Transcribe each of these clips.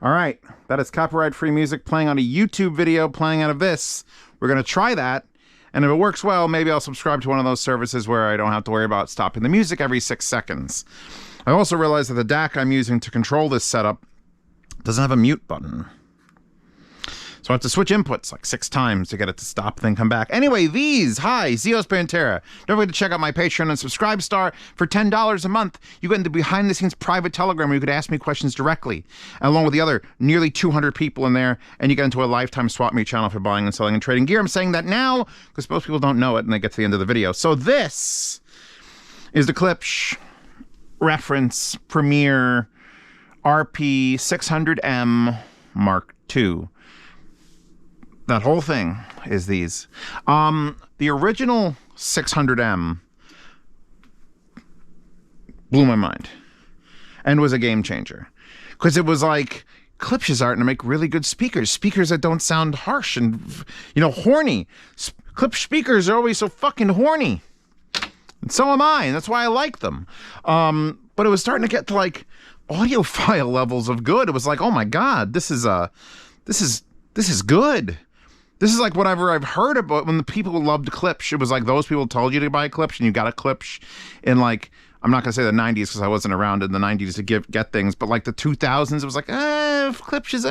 All right, that is copyright-free music playing on a YouTube video playing out of this. We're going to try that, and if it works well, maybe I'll subscribe to one of those services where I don't have to worry about stopping the music every 6 seconds. I also realized that the DAC I'm using to control this setup doesn't have a mute button. So I have to switch inputs like 6 times to get it to stop, then come back. Anyway, hi, Zeospantera. Don't forget to check out my Patreon and Subscribe Star. For $10 a month, you get into behind-the-scenes private Telegram where you could ask me questions directly, along with the other nearly 200 people in there, and you get into a lifetime swap meet channel for buying and selling and trading gear. I'm saying that now because most people don't know it and they get to the end of the video. So this is the Klipsch Reference Premier RP600M Mark II. That whole thing is these. The original 600M blew my mind and was a game changer because it was like Klipsch is starting to make really good speakers that don't sound harsh and, you know, horny. Klipsch speakers are always so fucking horny, and so am I, and that's why I like them. But it was starting to get to like audiophile levels of good. It was like, oh my god, this is good. This is like whatever I've heard about when the people who loved Klipsch. It was like those people told you to buy a Klipsch and you got a Klipsch in like, I'm not going to say the 90s because I wasn't around in the 90s to get things, but like the 2000s, it was like, Klipsch is,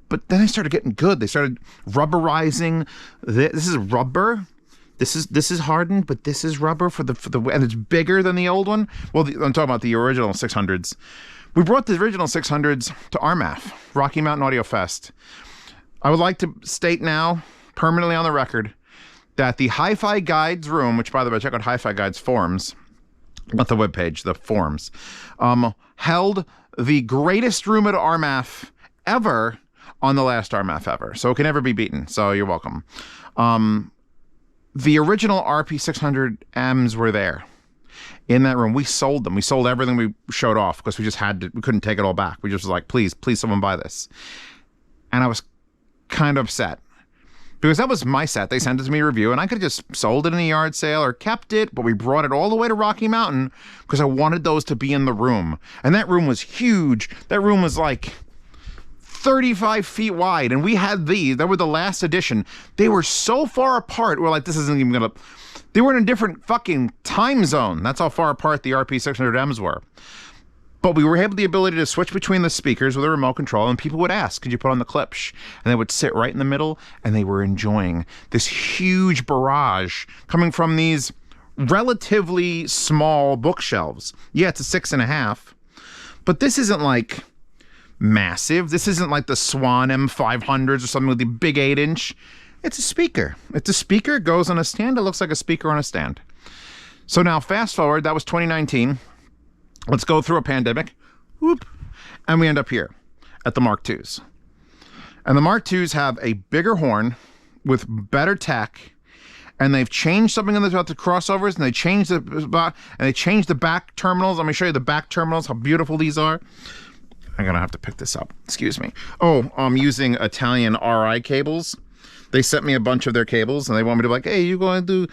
But then they started getting good. They started rubberizing. This is rubber. This is hardened, but this is rubber for the and it's bigger than the old one. Well, I'm talking about the original 600s. We brought the original 600s to RMAF, Rocky Mountain Audio Fest. I would like to state now, permanently on the record, that the Hi-Fi Guides room, which, by the way, check out Hi-Fi Guides forums, not the webpage, the forums, held the greatest room at RMAF ever on the last RMAF ever. So it can never be beaten. So you're welcome. The original RP600Ms were there in that room. We sold them. We sold everything we showed off because we just had to, we couldn't take it all back. We just was like, please someone buy this. And I was kind of upset because that was my set. They sent it to me to review and I could have just sold it in a yard sale or kept it, but we brought it all the way to Rocky Mountain because I wanted those to be in the room. And that room was huge. That room was like 35 feet wide, and we had these. They were the last edition. They were so far apart. We're like, this isn't even gonna. They were in a different fucking time zone. That's how far apart the RP600Ms were. But we were able the ability to switch between the speakers with a remote control, and people would ask, could you put on the Klipsch? And they would sit right in the middle, and they were enjoying this huge barrage coming from these relatively small bookshelves. Yeah, it's a 6.5, but this isn't like massive. This isn't like the Swan M500s or something with the big 8-inch. It's a speaker. It's a speaker. It goes on a stand. It looks like a speaker on a stand. So now fast forward, that was 2019. Let's go through a pandemic. Whoop. And we end up here at the Mark IIs. And the Mark IIs have a bigger horn with better tech. And they've changed something about the crossovers, and they changed the back terminals. Let me show you the back terminals, how beautiful these are. I'm gonna have to pick this up. Excuse me. Oh, I'm using Italian RI cables. They sent me a bunch of their cables, and they want me to be like, hey, you're going to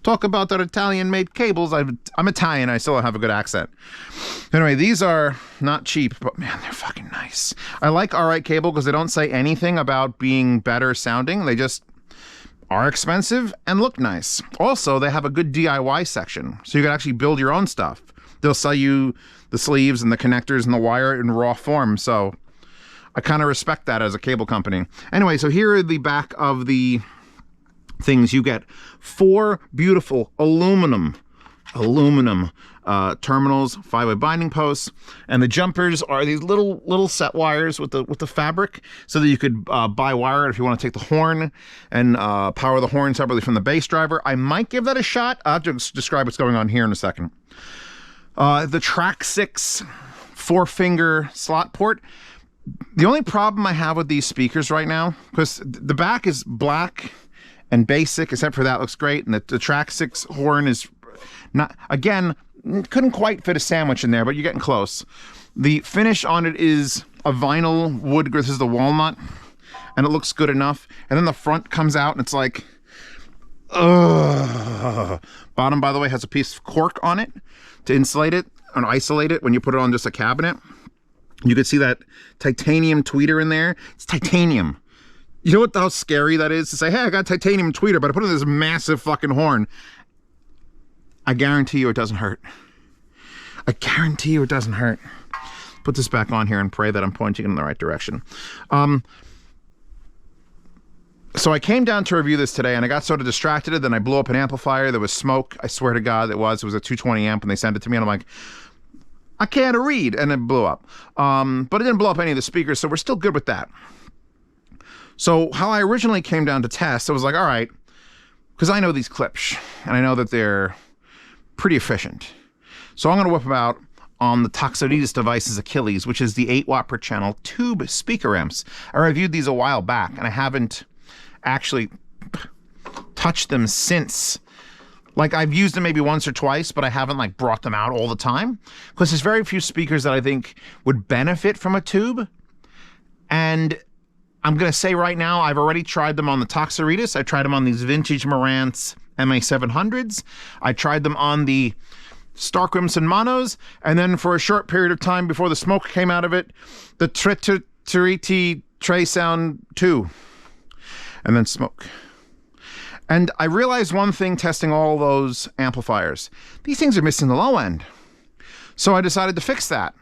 talk about their Italian-made cables. I'm Italian. I still have a good accent. Anyway, these are not cheap, but man, they're fucking nice. I like RI cable because they don't say anything about being better sounding. They just are expensive and look nice. Also, they have a good DIY section, so you can actually build your own stuff. They'll sell you the sleeves and the connectors and the wire in raw form, so I kind of respect that as a cable company. Anyway, so here are the back of the things. You get 4 beautiful aluminum terminals, 5-way binding posts, and the jumpers are these little set wires with the fabric, so that you could buy wire if you want to take the horn and power the horn separately from the bass driver. I might give that a shot. I'll have to describe what's going on here in a second. The Track 6 4-finger slot port. The only problem I have with these speakers right now, because the back is black and basic, except for that looks great, and the Track 6 horn is not, again, couldn't quite fit a sandwich in there, but you're getting close. The finish on it is a vinyl wood, this is the walnut, and it looks good enough. And then the front comes out and it's like, ugh. Bottom, by the way, has a piece of cork on it to insulate it and isolate it when you put it on just a cabinet. You could see that titanium tweeter in there. It's titanium. You know how scary that is to say, hey, I got titanium tweeter, but I put in this massive fucking horn. I guarantee you it doesn't hurt. I guarantee you it doesn't hurt. Put this back on here and pray that I'm pointing in the right direction. So I came down to review this today, and I got sort of distracted, and then I blew up an amplifier. There was smoke. I swear to God it was a 220 amp, and they sent it to me, and I'm like, I can't read, and it blew up. But it didn't blow up any of the speakers, so we're still good with that. So how I originally came down to test, I was like, all right, because I know these Klipsch, and I know that they're pretty efficient. So I'm going to whip them out on the Klipsch device's Achilles, which is the 8 watt per channel tube speaker amps. I reviewed these a while back, and I haven't actually touched them since. Like, I've used them maybe once or twice, but I haven't like brought them out all the time, because there's very few speakers that I think would benefit from a tube. And I'm going to say right now, I've already tried them on the Klipsch. I tried them on these vintage Marantz MA700s. I tried them on the Starkrimson Monos, and then for a short period of time before the smoke came out of it, the Triti Tray Sound 2, and then smoke. And I realized one thing testing all those amplifiers. These things are missing the low end. So I decided to fix that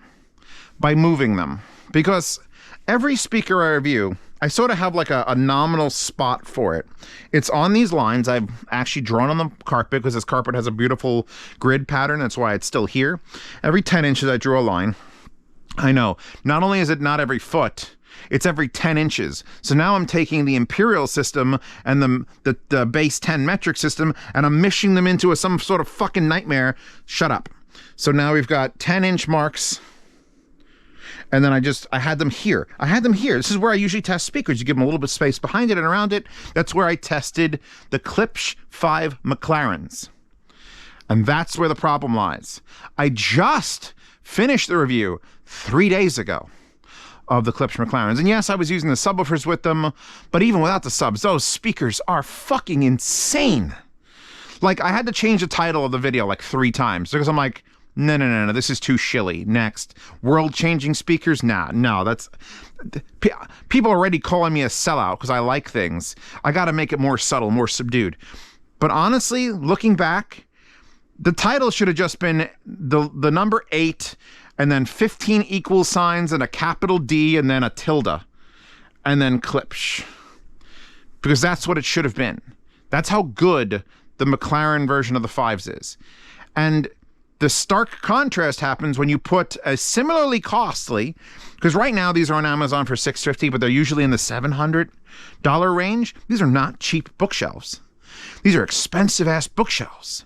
by moving them. Because every speaker I review, I sort of have like a nominal spot for it. It's on these lines. I've actually drawn on the carpet because this carpet has a beautiful grid pattern. That's why it's still here. Every 10 inches I drew a line. I know. Not only is it not every foot, it's every 10 inches. So now I'm taking the imperial system and the base 10 metric system, and I'm mishing them into some sort of fucking nightmare. Shut up. So now we've got 10-inch marks. And then I had them here. I had them here. This is where I usually test speakers. You give them a little bit of space behind it and around it. That's where I tested the Klipsch 5 McLarens. And that's where the problem lies. I just finished the review 3 days ago of the Klipsch McLarens. And yes, I was using the subwoofers with them, but even without the subs, those speakers are fucking insane. Like, I had to change the title of the video like 3 times because I'm like, no, this is too shilly. Next. World-changing speakers? Nah, no, that's... People are already calling me a sellout because I like things. I gotta make it more subtle, more subdued. But honestly, looking back, the title should have just been the number 8, and then 15 equal signs, and a capital D, and then a tilde, and then Klipsch. Because that's what it should have been. That's how good the McLaren version of the 5s is. And the stark contrast happens when you put a similarly costly, because right now these are on Amazon for $650, but they're usually in the $700 range. These are not cheap bookshelves. These are expensive-ass bookshelves.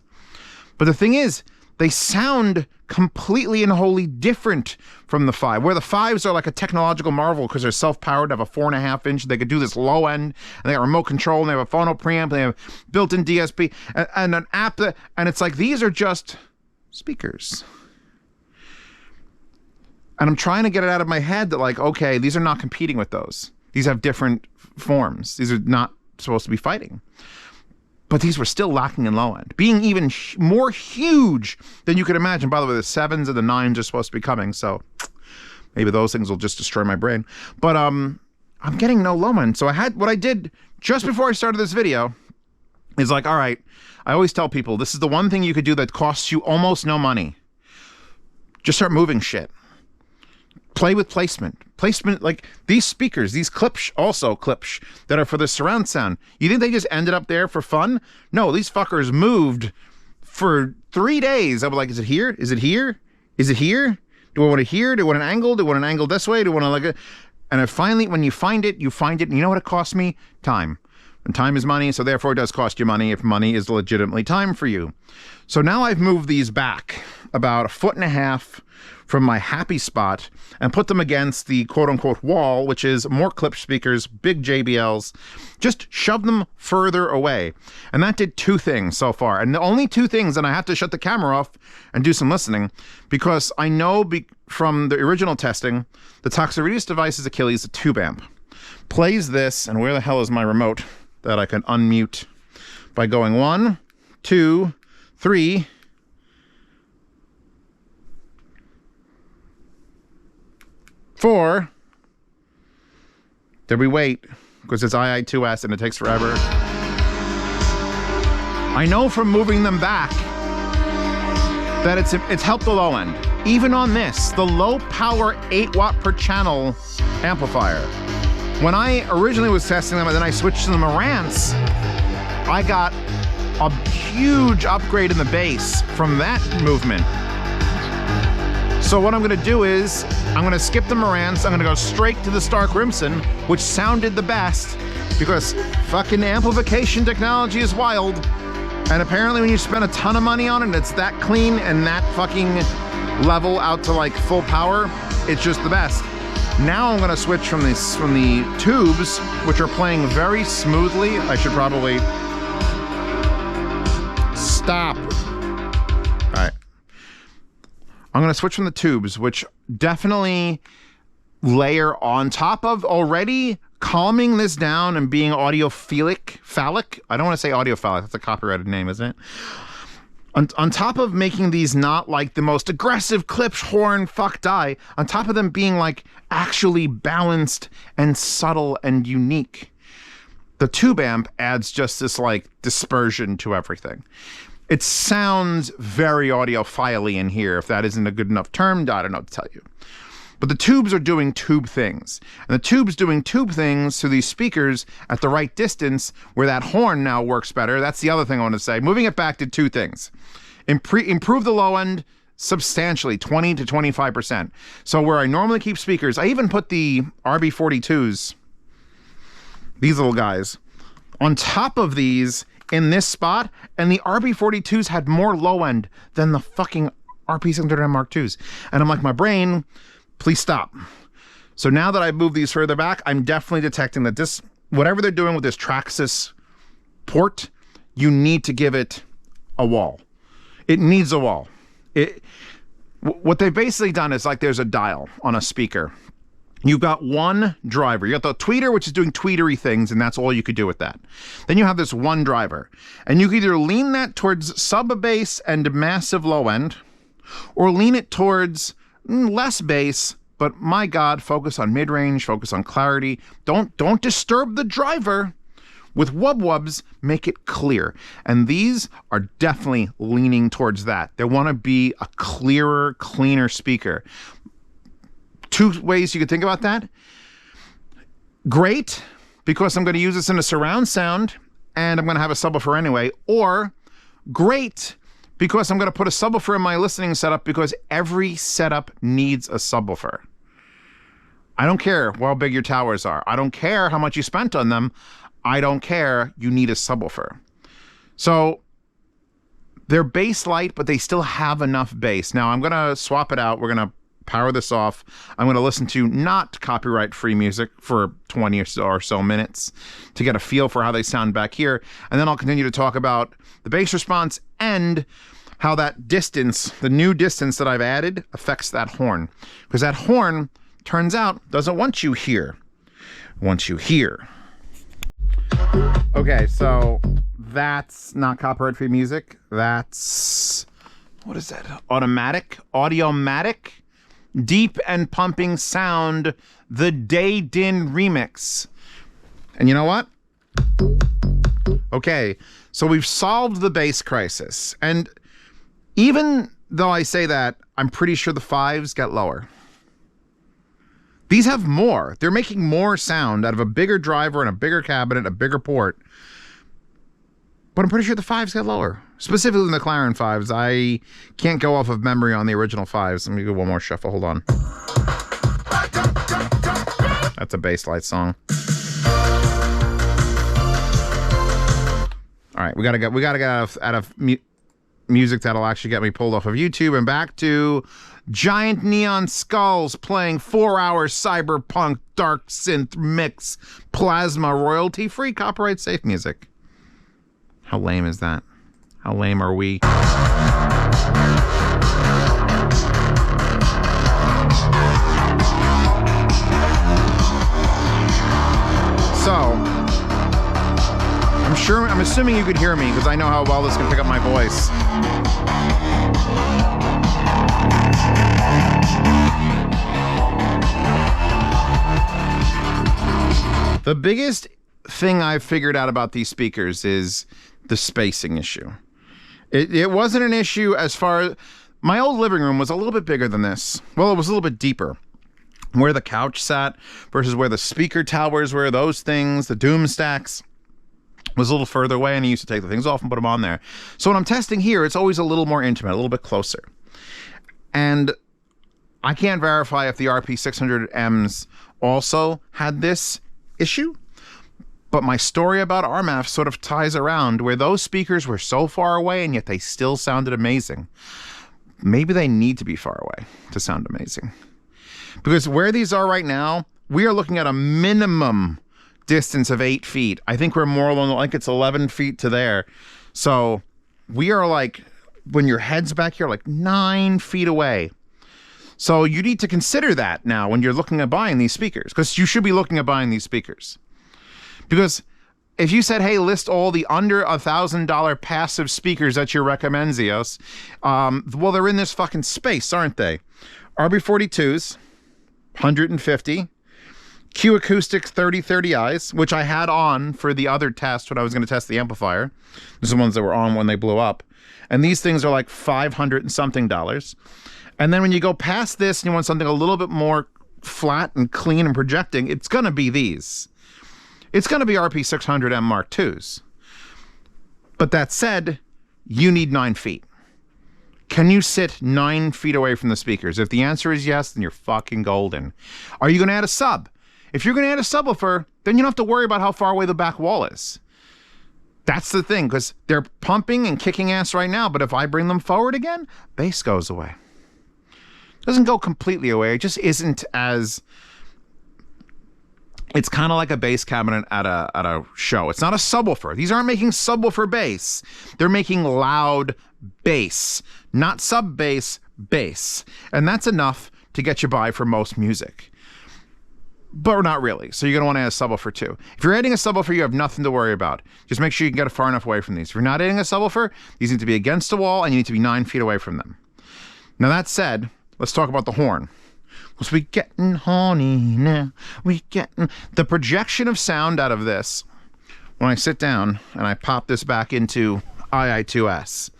But the thing is, they sound completely and wholly different from the 5, where the 5s are like a technological marvel because they're self-powered, have a 4.5 inch, they could do this low end, and they got remote control, and they have a phono preamp, and they have built-in DSP, and an app that, and it's like, these are just speakers. And I'm trying to get it out of my head that, like, okay, these are not competing with those. These have different forms. These are not supposed to be fighting. But these were still lacking in low end, being even more huge than you could imagine. By the way, the 7s and the 9s are supposed to be coming, so maybe those things will just destroy my brain. But I'm getting no low end. So what I did just before I started this video is like, all right, I always tell people, this is the one thing you could do that costs you almost no money. Just start moving shit. Play with placement. Placement, like these speakers, these Klipsch, also Klipsch, that are for the surround sound. You think they just ended up there for fun? No, these fuckers moved for 3 days. I was like, is it here? Is it here? Is it here? Do I want it here? Do I want an angle? Do I want an angle this way? Do I want to like a... And finally, when you find it, you find it. And you know what it cost me? Time. And time is money, so therefore it does cost you money if money is legitimately time for you. So now I've moved these back about 1.5 feet from my happy spot and put them against the quote-unquote wall, which is more Klipsch speakers, big JBLs. Just shove them further away. And that did 2 things so far. And the only 2 things, and I have to shut the camera off and do some listening, because I know from the original testing, the Klipsch device's Achilles, the tube amp, plays this, and where the hell is my remote that I can unmute by going 1, 2, 3. 4. Did we wait? Because it's II2S and it takes forever. I know from moving them back that it's helped the low end. Even on this, the low power 8 watt per channel amplifier. When I originally was testing them and then I switched to the Marantz, I got a huge upgrade in the bass from that movement. So what I'm gonna do is, I'm gonna skip the Marantz, I'm gonna go straight to the Star Crimson, which sounded the best, because fucking amplification technology is wild. And apparently when you spend a ton of money on it, it's that clean and that fucking level out to like full power, it's just the best. Now I'm gonna switch from the tubes, which are playing very smoothly. I should probably stop. All right. I'm gonna switch from the tubes, which definitely layer on top of already calming this down and being phallic. I don't want to say audiophile, that's a copyrighted name, isn't it? On top of making these not like the most aggressive Klipsch horn fuck die, on top of them being like actually balanced and subtle and unique, the tube amp adds just this like dispersion to everything. It sounds very audiophile in here. If that isn't a good enough term, I don't know what to tell you. But the tubes are doing tube things. And the tube's doing tube things to these speakers at the right distance where that horn now works better. That's the other thing I want to say. Moving it back did 2 things. Improve the low end substantially, 20 to 25%. So where I normally keep speakers, I even put the RB42s, these little guys, on top of these in this spot, and the RB42s had more low end than the fucking RP700M Mark IIs. And I'm like, my brain, please stop. So now that I've moved these further back, I'm definitely detecting that this, whatever they're doing with this Traxxas port, you need to give it a wall. It needs a wall. What they've basically done is like there's a dial on a speaker. You've got one driver. You got the tweeter, which is doing tweetery things, and that's all you could do with that. Then you have this one driver, and you can either lean that towards sub-bass and massive low end, or lean it towards less bass, but my God, focus on mid-range, focus on clarity. Don't disturb the driver. With wub-wubs, make it clear. And these are definitely leaning towards that. They want to be a clearer, cleaner speaker. 2 ways you could think about that. Great, because I'm going to use this in a surround sound, and I'm going to have a subwoofer anyway. Or great, because I'm going to put a subwoofer in my listening setup, because every setup needs a subwoofer. I don't care how big your towers are. I don't care how much you spent on them. I don't care. You need a subwoofer. So they're bass light, but they still have enough bass. Now I'm going to swap it out. We're going to power this off. I'm going to listen to not copyright-free music for 20 or so minutes to get a feel for how they sound back here. And then I'll continue to talk about the bass response and how that distance, the new distance that I've added, affects that horn. Because that horn, turns out, doesn't want you here. It wants you here. Okay, so that's not copyright-free music. That's, what is that? Audiomatic. Deep and pumping sound, the Day Din remix. And you know what? Okay, so we've solved the bass crisis. And even though I say that, I'm pretty sure the 5s get lower. These have more. They're making more sound out of a bigger driver and a bigger cabinet, a bigger port. But I'm pretty sure the 5s get lower. Specifically in the McLaren 5s. I can't go off of memory on the original 5s. Let me do one more shuffle. Hold on. That's a bass light song. All right, we gotta get out of music that'll actually get me pulled off of YouTube and back to giant neon skulls playing 4-hour cyberpunk dark synth mix plasma royalty-free copyright-safe music. How lame is that? How lame are we? So, I'm assuming you could hear me because I know how well this can pick up my voice. The biggest thing I've figured out about these speakers is the spacing issue. It wasn't an issue as far as... My old living room was a little bit bigger than this. Well, it was a little bit deeper. Where the couch sat versus where the speaker towers were, those things, the doom stacks, was a little further away, and I used to take the things off and put them on there. So when I'm testing here, it's always a little more intimate, a little bit closer. And I can't verify if the RP600Ms also had this issue, but my story about RMAF sort of ties around where those speakers were so far away and yet they still sounded amazing. Maybe they need to be far away to sound amazing. Because where these are right now, we are looking at a minimum distance of 8 feet. I think we're more along, like it's 11 feet to there. So we are like, when your head's back here, like 9 feet away. So you need to consider that now when you're looking at buying these speakers, because you should be looking at buying these speakers. Because if you said, hey, list all the under $1,000 passive speakers that you recommend, Zeos, well, they're in this fucking space, aren't they? RB42s, 150. Q Acoustic 3030Is, which I had on for the other test when I was going to test the amplifier. These are the ones that were on when they blew up. And these things are like $500 and something. And then when you go past this and you want something a little bit more flat and clean and projecting, it's going to be these. It's going to be RP600M Mark IIs. But that said, you need 9 feet. Can you sit 9 feet away from the speakers? If the answer is yes, then you're fucking golden. Are you going to add a sub? If you're going to add a subwoofer, then you don't have to worry about how far away the back wall is. That's the thing, because they're pumping and kicking ass right now, but if I bring them forward again, bass goes away. Doesn't go completely away, it just isn't as... It's kind of like a bass cabinet at a show. It's not a subwoofer. These aren't making subwoofer bass. They're making loud bass, not sub bass, bass. And that's enough to get you by for most music. But not really. So you're going to want to add a subwoofer too. If you're adding a subwoofer, you have nothing to worry about. Just make sure you can get it far enough away from these. If you're not adding a subwoofer, these need to be against the wall and you need to be 9 feet away from them. Now that said, let's talk about the horn. Because we getting horny now. We getting... The projection of sound out of this, when I sit down and I pop this back into II2S,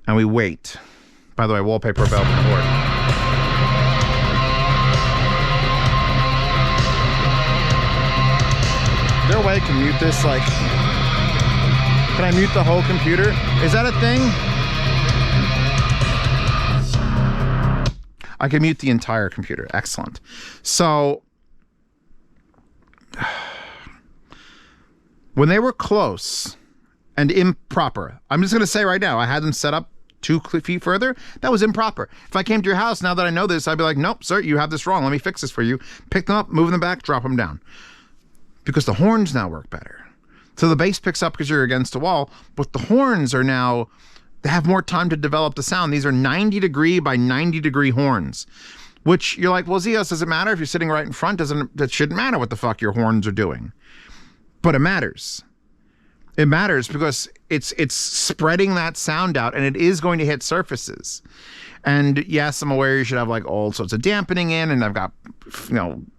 and we wait. By the way, wallpaper velvet cord. Is there a way I can mute this? Like, can I mute the whole computer? Is that a thing? I can mute the entire computer. Excellent. So, when they were close and improper, I'm just going to say right now, I had them set up 2 feet further. That was improper. If I came to your house, now that I know this, I'd be like, nope, sir, you have this wrong. Let me fix this for you. Pick them up, move them back, drop them down. Because the horns now work better. So the bass picks up because you're against a wall, but the horns are now... They have more time to develop the sound. These are 90 degree by 90 degree horns, which you're like, well, Zeos, does it matter if you're sitting right in front? It shouldn't matter what the fuck your horns are doing. But it matters. It matters because it's spreading that sound out and it is going to hit surfaces. And yes, I'm aware you should have like all sorts of dampening in, and I've got,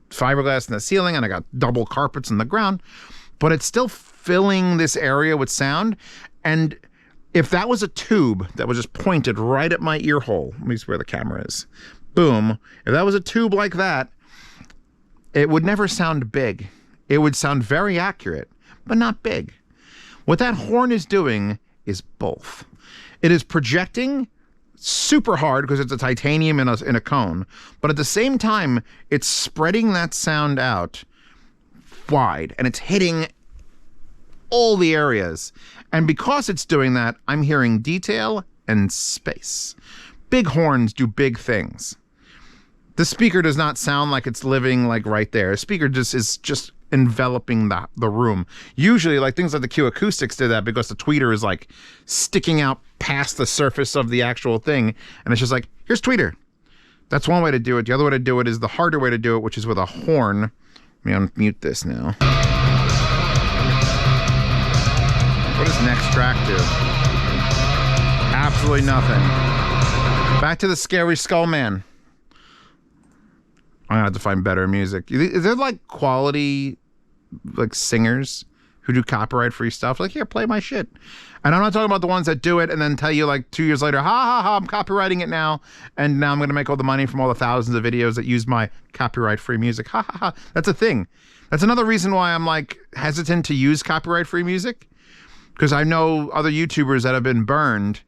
fiberglass in the ceiling and I got double carpets in the ground, but it's still filling this area with sound. And if that was a tube that was just pointed right at my ear hole, let me see where the camera is. Boom. If that was a tube like that, it would never sound big. It would sound very accurate, but not big. What that horn is doing is both. It is projecting super hard because it's a titanium in a cone, but at the same time, it's spreading that sound out wide and it's hitting all the areas. And because it's doing that, I'm hearing detail and space. Big horns do big things. The speaker does not sound like it's living like right there. A speaker is just enveloping the room. Usually, like things like the Q Acoustics did that because the tweeter is like sticking out past the surface of the actual thing. And it's just like, here's tweeter. That's one way to do it. The other way to do it is the harder way to do it, which is with a horn. Let me unmute this now. What does next track do? Absolutely nothing. Back to the Scary Skull Man. I'm gonna have to find better music. Is there like quality like singers who do copyright free stuff. Like, here, play my shit. And I'm not talking about the ones that do it and then tell you like 2 years later, ha ha ha, I'm copywriting it now. And now I'm going to make all the money from all the thousands of videos that use my copyright free music. Ha ha ha. That's a thing. That's another reason why I'm like hesitant to use copyright free music. Because I know other YouTubers that have been burned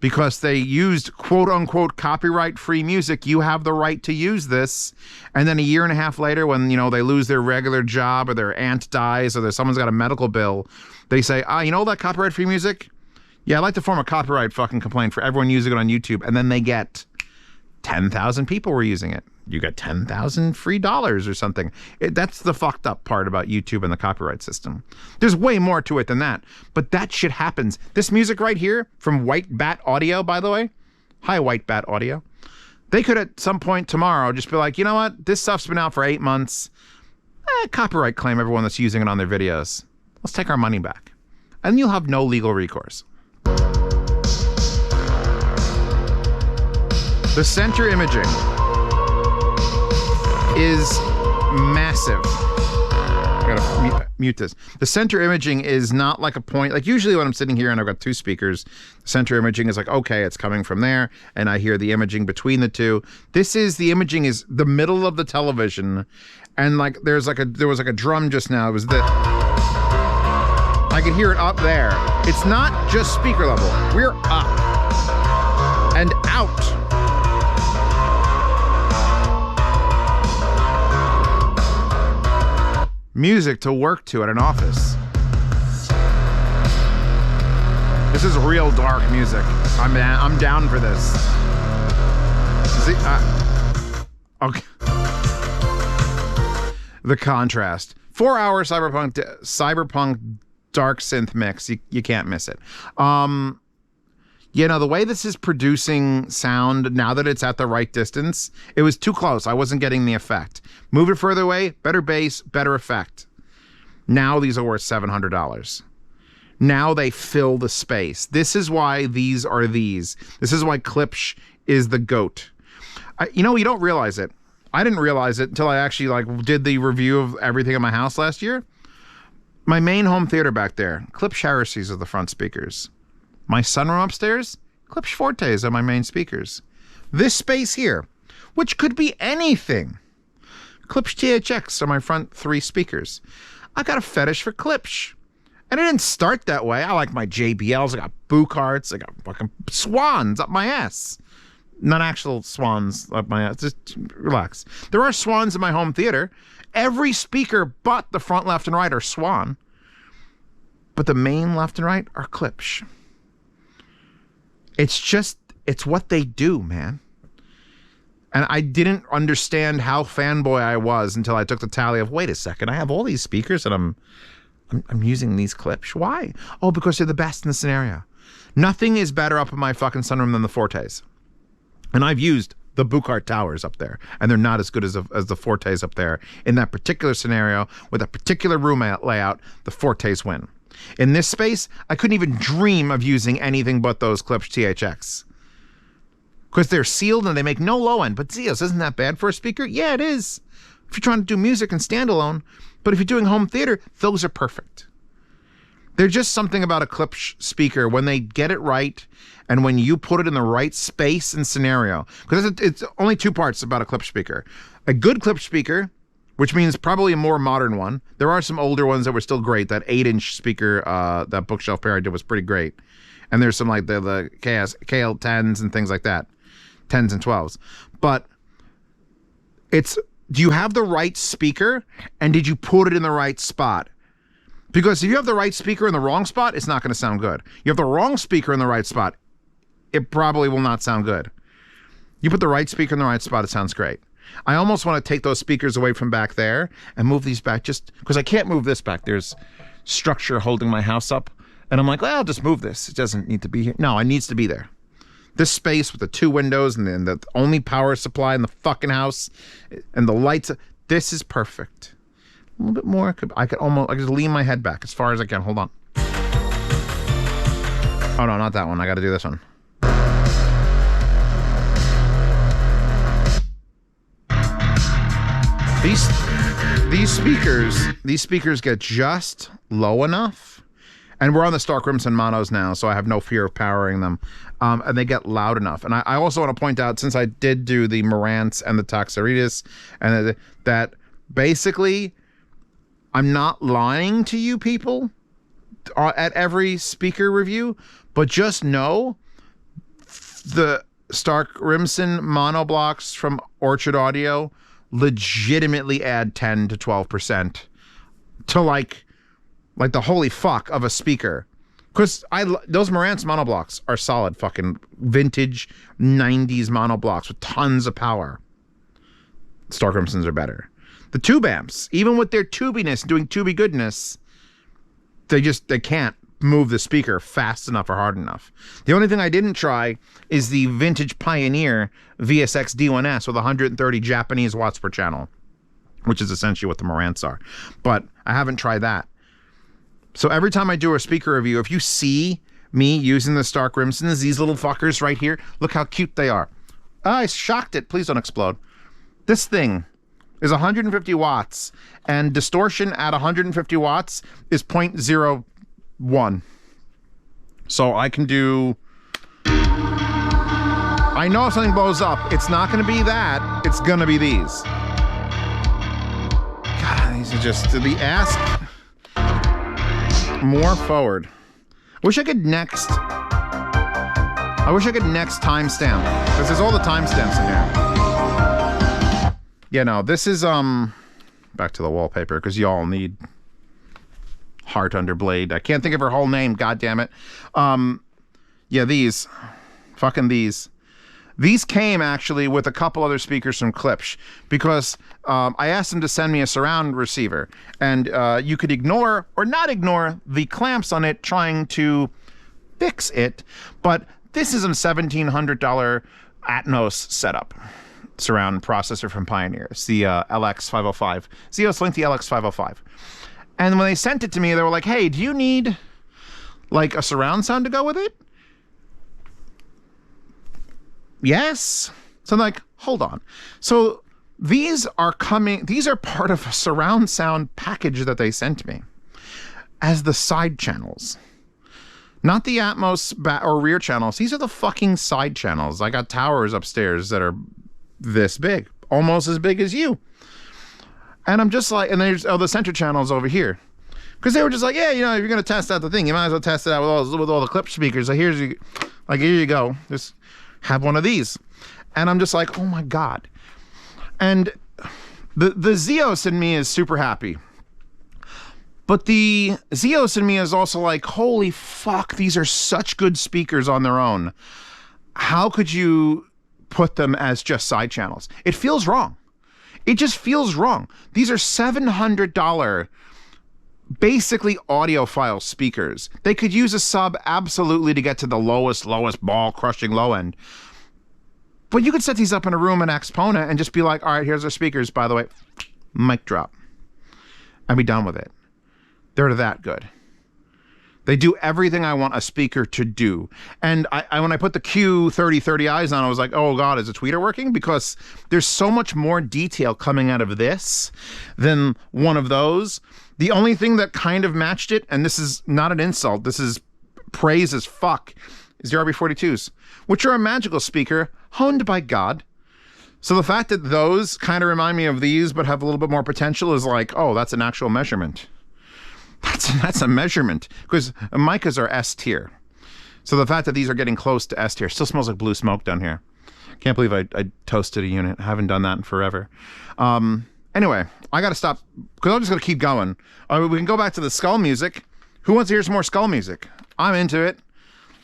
because they used quote unquote copyright free music. You have the right to use this. And then a year and a half later, when, you know, they lose their regular job or their aunt dies or someone's got a medical bill, they say, you know that copyright free music? Yeah, I'd like to form a copyright fucking complaint for everyone using it on YouTube. And then they get 10,000 people were using it. You get 10,000 free dollars or something. That's the fucked up part about YouTube and the copyright system. There's way more to it than that, but that shit happens. This music right here from White Bat Audio, by the way. Hi, White Bat Audio. They could at some point tomorrow just be like, you know what? This stuff's been out for 8 months. Copyright claim everyone that's using it on their videos. Let's take our money back. And you'll have no legal recourse. The center imaging is massive. I gotta mute this. The center imaging is not like a point. Like usually when I'm sitting here and I've got 2 speakers, center imaging is like, okay, it's coming from there, and I hear the imaging between the 2. The imaging is the middle of the television, and like there was like a drum just now. It was the I could hear it up there. It's not just speaker level. We're up and out. Music to work to at an office. This is real dark music. I'm down for this. Okay. The contrast. 4-hour cyberpunk dark synth mix. You can't miss it. You know, the way this is producing sound, now that it's at the right distance, it was too close. I wasn't getting the effect. Move it further away, better bass, better effect. Now these are worth $700. Now they fill the space. This is why these are these. This is why Klipsch is the GOAT. You know, you don't realize it. I didn't realize it until I actually like did the review of everything in my house last year. My main home theater back there, Klipsch Heresies are the front speakers. My sunroom upstairs, Klipsch Fortes are my main speakers. This space here, which could be anything, Klipsch THX are my front 3 speakers. I got a fetish for Klipsch. And it didn't start that way. I like my JBLs, I got Bucarts, I got fucking swans up my ass. Not actual swans up my ass, just relax. There are swans in my home theater. Every speaker but the front left and right are swan. But the main left and right are Klipsch. It's what they do, man. And I didn't understand how fanboy I was until I took the tally of, wait a second, I have all these speakers and I'm using these Klipsch. Why? Oh, because they're the best in the scenario. Nothing is better up in my fucking sunroom than the Fortes. And I've used the Bucart Towers up there, and they're not as good as the Fortes up there. In that particular scenario, with a particular room layout, the Fortes win. In this space, I couldn't even dream of using anything but those Klipsch THX. Because they're sealed and they make no low end. But Zeos, isn't that bad for a speaker? Yeah, it is. If you're trying to do music and standalone. But if you're doing home theater, those are perfect. There's just something about a Klipsch speaker when they get it right and when you put it in the right space and scenario. Because it's only 2 parts about a Klipsch speaker. A good Klipsch speaker, which means probably a more modern one. There are some older ones that were still great. That 8-inch speaker, that bookshelf pair I did was pretty great. And there's some like the KL10s and things like that. 10s and 12s. But it's, do you have the right speaker and did you put it in the right spot? Because if you have the right speaker in the wrong spot, it's not going to sound good. You have the wrong speaker in the right spot, it probably will not sound good. You put the right speaker in the right spot, it sounds great. I almost want to take those speakers away from back there and move these back just because I can't move this back. There's structure holding my house up. And I'm like, well, I'll just move this. It doesn't need to be here. No, it needs to be there. This space with the 2 windows and then the only power supply in the fucking house and the lights. This is perfect. A little bit more. I could just lean my head back as far as I can. Hold on. Oh no, not that one. I got to do this one. these speakers get just low enough, and we're on the Stark Rimson monos now, so I have no fear of powering them, and they get loud enough. And I also want to point out, since I did do the Marantz and the Taxaritas, and that basically I'm not lying to you people at every speaker review, but just know the Stark Rimson monoblocks from Orchard Audio legitimately add 10 to 12% to like the holy fuck of a speaker. Because those Marantz monoblocks are solid fucking vintage 90s monoblocks with tons of power. Stark Rimsons are better. The tube amps, even with their tubiness, doing tubey goodness, they can't move the speaker fast enough or hard enough. The only thing I didn't try is the vintage Pioneer VSX D1S with 130 Japanese watts per channel, which is essentially what the Marantz are. But I haven't tried that. So every time I do a speaker review, if you see me using the Stark Rimsons, these little fuckers right here, look how cute they are. I shocked it. Please don't explode. This thing is 150 watts, and distortion at 150 watts is 0.01. So I can do... I know if something blows up, it's not going to be that. It's going to be these. God, these are just... The ask... More forward. I wish I could next timestamp, because there's all the timestamps in here. Yeah, no, this is back to the wallpaper, because y'all need Heart Under Blade. I can't think of her whole name, god damn it. Yeah, these came actually with a couple other speakers from Klipsch, because I asked them to send me a surround receiver, and you could ignore or not ignore the clamps on it trying to fix it, but this is a $1,700 Atmos setup surround processor from Pioneer. It's the LX505. Zeoslink the LX505. And when they sent it to me, they were like, hey, do you need like a surround sound to go with it? Yes. So I'm like, hold on. So these are part of a surround sound package that they sent me as the side channels. Not the Atmos or rear channels. These are the fucking side channels. I got towers upstairs that are this big, almost as big as you. And I'm just like, and there's the center channels over here. Because they were just like, yeah, you know, if you're going to test out the thing, you might as well test it out with all the Klipsch speakers. So here you go. Just have one of these. And I'm just like, oh my God. And the Zeos in me is super happy. But the Zeos in me is also like, holy fuck, these are such good speakers on their own. How could you put them as just side channels? It feels wrong. It just feels wrong. These are $700 basically audiophile speakers. They could use a sub absolutely to get to the lowest ball crushing low end. But you could set these up in a room in Exponent and just be like, all right, here's our speakers, by the way. Mic drop. And be done with it. They're that good. They do everything I want a speaker to do. And when I put the Q3030Is on, I was like, oh God, is the tweeter working? Because there's so much more detail coming out of this than one of those. The only thing that kind of matched it, and this is not an insult, this is praise as fuck, is the RB42s, which are a magical speaker honed by God. So the fact that those kind of remind me of these but have a little bit more potential is like, oh, that's an actual measurement. That's a measurement, because micas are S tier. So the fact that these are getting close to S tier, still smells like blue smoke down here. Can't believe I toasted a unit. I haven't done that in forever. Anyway, I got to stop, because I'm just going to keep going. We can go back to the skull music. Who wants to hear some more skull music? I'm into it.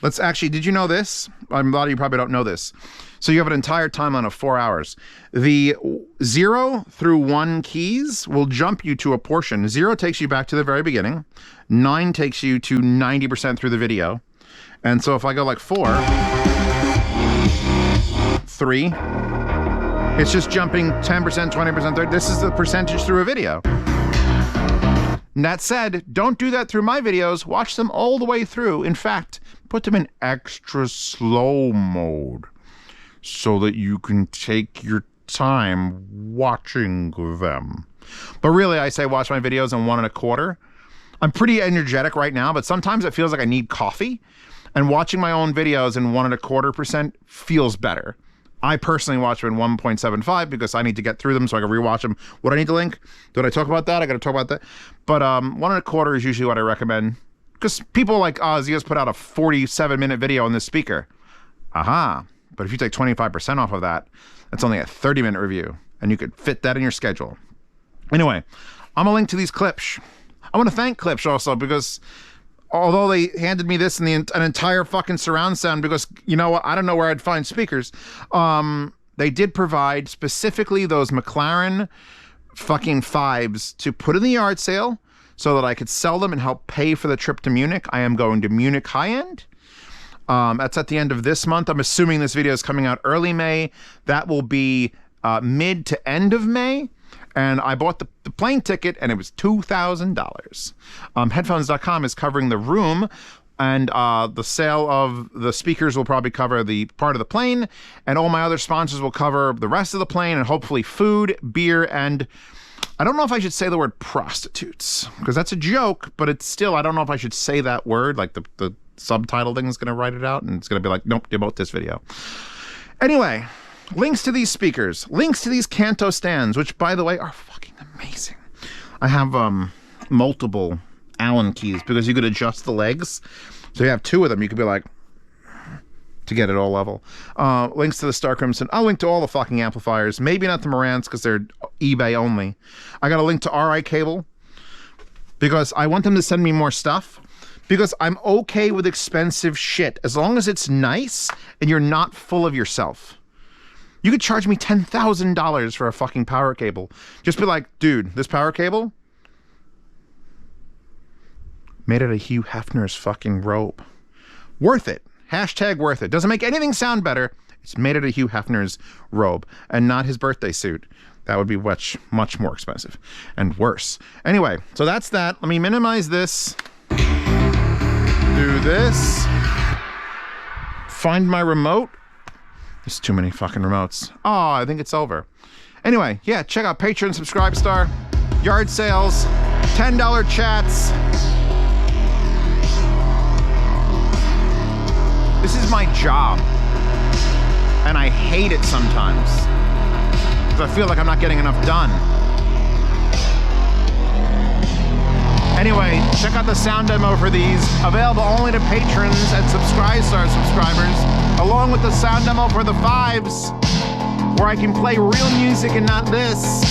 Let's actually, did you know this? A lot of you probably don't know this. So you have an entire timeline of 4 hours. The 0 through 1 keys will jump you to a portion. 0 takes you back to the very beginning. 9 takes you to 90% through the video. And so if I go like 4, 3, it's just jumping 10%, 20%, 30%. This is the percentage through a video. And that said, don't do that through my videos. Watch them all the way through. In fact, put them in extra slow mode so that you can take your time watching them. But really, I say watch my videos in 1 1/4. I'm pretty energetic right now, but sometimes it feels like I need coffee. And watching my own videos in 1 1/4% feels better. I personally watch them in 1.75 because I need to get through them so I can rewatch them. What I need to link? Did I talk about that? I got to talk about that. But 1 1/4 is usually what I recommend. Because people like Zeos put out a 47-minute video on this speaker. Aha. But if you take 25% off of that, that's only a 30-minute review. And you could fit that in your schedule. Anyway, I'm going to link to these Klipsch. I want to thank Klipsch also because although they handed me this and an entire fucking surround sound because, you know what, I don't know where I'd find speakers. They did provide specifically those McLaren fucking 5s to put in the yard sale so that I could sell them and help pay for the trip to Munich. I am going to Munich high-end. That's at the end of this month. I'm assuming this video is coming out early May. That will be mid to end of May. And I bought the plane ticket, and it was $2,000. Headphones.com is covering the room, and the sale of the speakers will probably cover the part of the plane, and all my other sponsors will cover the rest of the plane, and hopefully food, beer, and I don't know if I should say the word prostitutes, because that's a joke, but it's still, I don't know if I should say that word, like the subtitle thing is going to write it out, and it's going to be like, nope, demote this video. Anyway. Links to these speakers, links to these Kanto stands, which, by the way, are fucking amazing. I have multiple Allen keys because you could adjust the legs. So you have 2 of them. You could be like, to get it all level. Links to the Star Crimson. I'll link to all the fucking amplifiers. Maybe not the Marantz because they're eBay only. I got a link to RI Cable because I want them to send me more stuff. Because I'm okay with expensive shit as long as it's nice and you're not full of yourself. You could charge me $10,000 for a fucking power cable. Just be like, dude, this power cable made out of Hugh Hefner's fucking robe. Worth it. Hashtag worth it. Doesn't make anything sound better. It's made out of Hugh Hefner's robe and not his birthday suit. That would be much more expensive and worse. Anyway, so that's that. Let me minimize this. Do this. Find my remote. There's too many fucking remotes. Oh, I think it's over. Anyway, yeah, check out Patreon, Subscribe Star, yard sales, $10 chats. This is my job. And I hate it sometimes. Because I feel like I'm not getting enough done. Anyway, check out the sound demo for these. Available only to patrons and Subscribe Star subscribers. Along with the sound demo for the 5s, where I can play real music and not this.